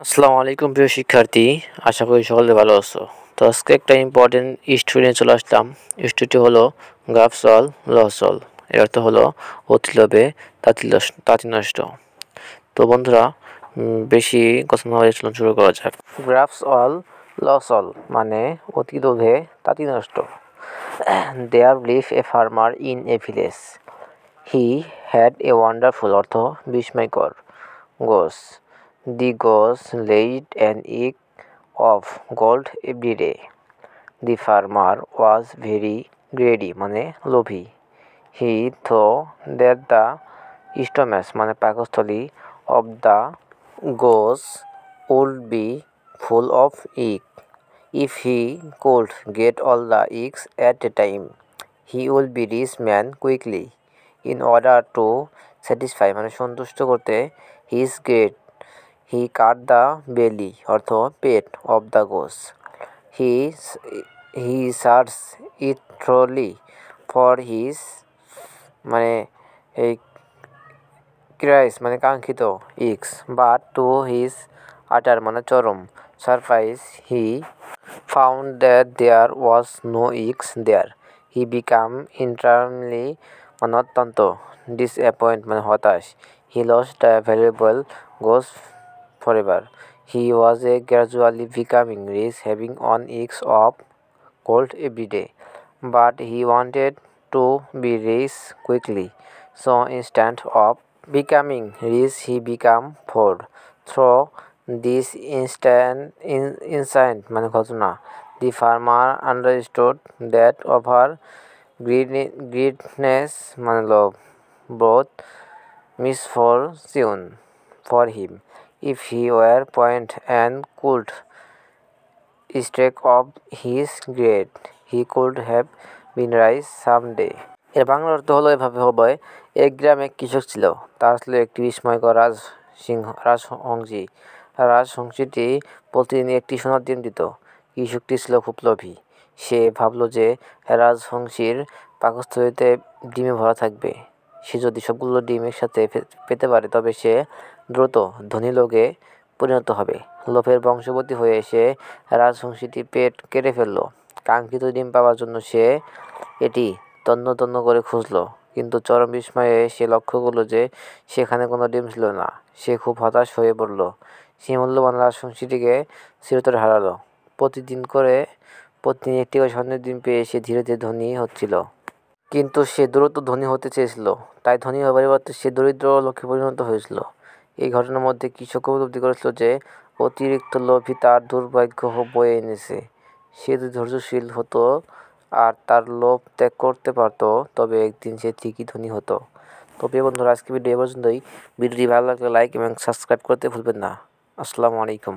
আসসালামু আলাইকুম প্রিয় শিক্ষার্থী, আশা করি সকলে ভালো আছো। তো আজকে একটা ইম্পর্টেন্ট স্টোরি নিয়ে চলে আসলাম। স্টোরিটি হলো গাফ সল ল সল। এর অর্থ হলো অতি লোভে তাঁতি নষ্ট। তো বন্ধুরা, বেশি কথা না বলে চলুন শুরু করা যাক। গ্রাফস অল লস অল মানে অতি লোভে তাঁতি নষ্ট। There live a farmer in a village. He had a wonderful অর্থ বিস্ময়কর গোস। The goose laid an egg of gold every day. The farmer was very greedy মানে লোভী. He thought that the stomachs মানে পাকস্থলী of the goose would be full of egg. If he could get all the eggs at a time, he would be rich man quickly. In order to satisfy মানে সন্তুষ্ট করতে his greed, he cut the belly অর্থ পেট of the goose. He he searched it thoroughly for his মানে এই ক্রাইস মানে কাঙ্ক্ষিত eggs, but to his utter মানে চরম surprise he found that there was no eggs there. He became entirely মানে অত্যন্ত disappointed মানে হতাশ. He lost the valuable goose forever. He was gradually becoming rich, having on eggs of gold every day. But he wanted to be rich quickly. So instead of becoming rich, he became poor. Through this incident মানে ঘটনা, the farmer understood that over greediness মানে লোভ brought misfortune for him. If he were point and could strike off his greed, he could have been rich someday. এর বাংলা অর্থ হলো এভাবে হবে: এক গ্রামে এক কৃষক ছিল, তার ছিল একটি বিস্ময়কর রাজহংসী। রাজহংসীটি প্রতিদিন একটি সোনার ডিম দিত। কৃষকটি ছিল খুব লোভী। সে ভাবল যে রাজহংসীর পাকস্থলীতে ডিমে ভরা থাকবে। সে যদি সবগুলো ডিম একসাথে পেতে পারে তবে সে দ্রুত ধনী লোকে পরিণত হবে। লোভের বশবর্তী হয়ে সে রাজহংসীটির পেট কেটে ফেলল। কাঙ্ক্ষিত ডিম পাওয়ার জন্য সে এটি তন্ন তন্ন করে খুঁজল, কিন্তু চরম বিস্ময়ে সে লক্ষ্য করল যে সেখানে কোনো ডিম ছিল না। সে খুব হতাশ হয়ে পড়ল। সে মূল্যবান রাজহংসীটিকে চিরতরে হারালো। প্রতিদিন একটি করে স্বর্ণের ডিম পেয়ে সে ধীরে ধীরে ধনী হচ্ছিল। কিন্তু সে দ্রুত ধনী হতে চেয়েছিল, তাই ধনী হওয়ার পরিবর্তে সে দরিদ্র লোকে পরিণত হয়েছিল। এই ঘটনার মধ্যে কৃষক উপলব্ধি করেছিল যে অতিরিক্ত লোভই তার দুর্ভাগ্য বয়ে এনেছে। সে যদি ধৈর্যশীল হতো আর তার লোভ ত্যাগ করতে পারত তবে একদিন সে ঠিকই ধনী হতো। তো প্রিয় বন্ধুরা, আজকে ভিডিও এ পর্যন্তই। ভিডিওটি ভালো লাগলে লাইক এবং সাবস্ক্রাইব করতে ভুলবেন না। আসসালামু আলাইকুম।